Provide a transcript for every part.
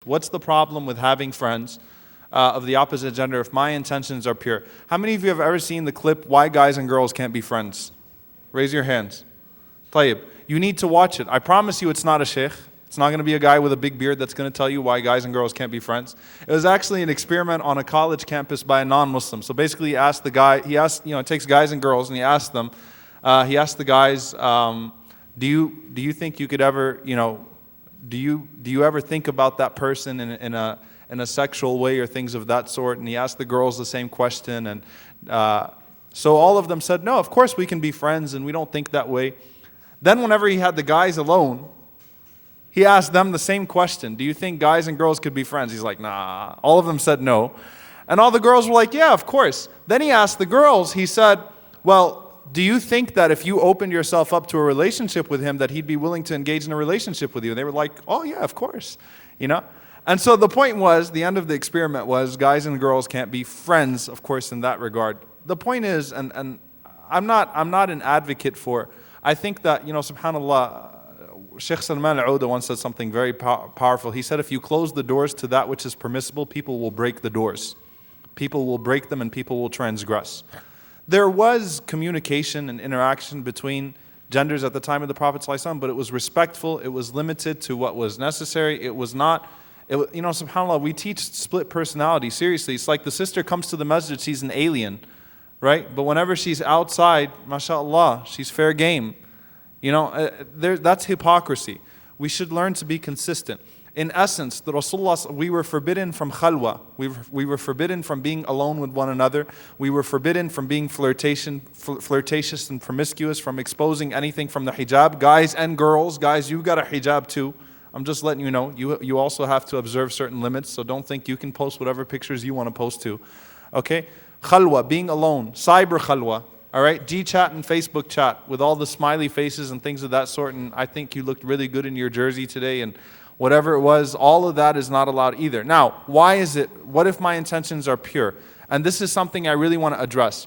What's the problem with having friends of the opposite gender if my intentions are pure? How many of you have ever seen the clip, Why Guys and Girls Can't Be Friends? Raise your hands. Tayyib. You need to watch it. I promise you it's not a sheikh. It's not going to be a guy with a big beard that's going to tell you why guys and girls can't be friends. It was actually an experiment on a college campus by a non-Muslim. So basically it takes guys and girls and he asked the guys, do you think you could ever, do you ever think about that person in a sexual way or things of that sort? And he asked the girls the same question, and so all of them said, no, of course we can be friends and we don't think that way. Then whenever he had the guys alone, he asked them the same question. Do you think guys and girls could be friends? He's like, nah. All of them said no. And all the girls were like, yeah, of course. Then he asked the girls, he said, well, do you think that if you opened yourself up to a relationship with him that he'd be willing to engage in a relationship with you? And they were like, oh yeah, of course. And so the point was, the end of the experiment was, guys and girls can't be friends, of course, in that regard. The point is, and I'm not an advocate for, I think that, subhanAllah, Sheikh Suleiman once said something very powerful. He said, if you close the doors to that which is permissible, people will break the doors. People will break them and people will transgress. There was communication and interaction between genders at the time of the Prophet ﷺ, but it was respectful, it was limited to what was necessary, it was not, subhanAllah, we teach split personality, seriously. It's like the sister comes to the masjid, she's an alien, right? But whenever she's outside, mashallah, she's fair game. That's hypocrisy. We should learn to be consistent. In essence, the Rasulullah, we were forbidden from khalwa. We were forbidden from being alone with one another. We were forbidden from being flirtatious and promiscuous, from exposing anything from the hijab. Guys and girls, guys, you got a hijab too. I'm just letting you know. You also have to observe certain limits, so don't think you can post whatever pictures you want to post too. Okay? Khalwa, being alone. Cyber khalwa. All right, G-chat and Facebook chat with all the smiley faces and things of that sort, and I think you looked really good in your jersey today, and whatever it was, all of that is not allowed either. Now, why is it? What if my intentions are pure? And this is something I really want to address.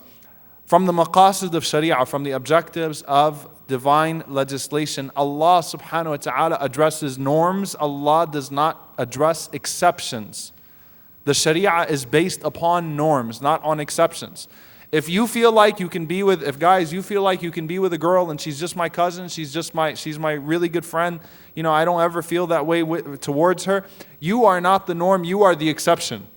From the maqasid of sharia, from the objectives of divine legislation, Allah subhanahu wa ta'ala addresses norms. Allah does not address exceptions. The sharia is based upon norms, not on exceptions. If you feel like you can be with, you feel like you can be with a girl and she's just my cousin, she's my really good friend, I don't ever feel that way towards her, you are not the norm, you are the exception.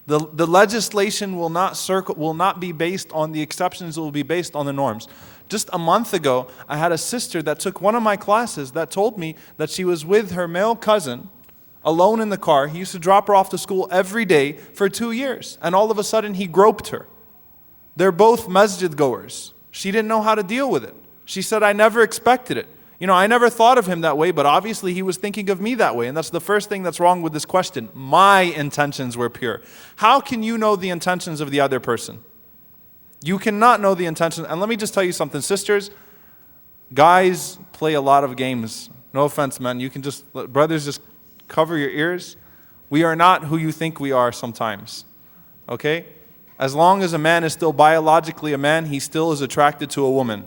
The legislation will not be based on the exceptions, it will be based on the norms. Just a month ago, I had a sister that took one of my classes that told me that she was with her male cousin, alone in the car. He used to drop her off to school every day for 2 years, and all of a sudden he groped her. They're both masjid goers. She didn't know how to deal with it. She said, I never expected it. I never thought of him that way, but obviously he was thinking of me that way. And that's the first thing that's wrong with this question. My intentions were pure. How can you know the intentions of the other person? You cannot know the intentions. And let me just tell you something, sisters. Guys play a lot of games. No offense, man. Brothers, just cover your ears. We are not who you think we are sometimes. Okay? As long as a man is still biologically a man, he still is attracted to a woman.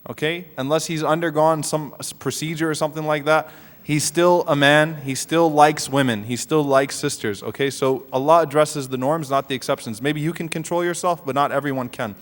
Okay? Unless he's undergone some procedure or something like that, he's still a man. He still likes women. He still likes sisters. Okay? So Allah addresses the norms, not the exceptions. Maybe you can control yourself, but not everyone can.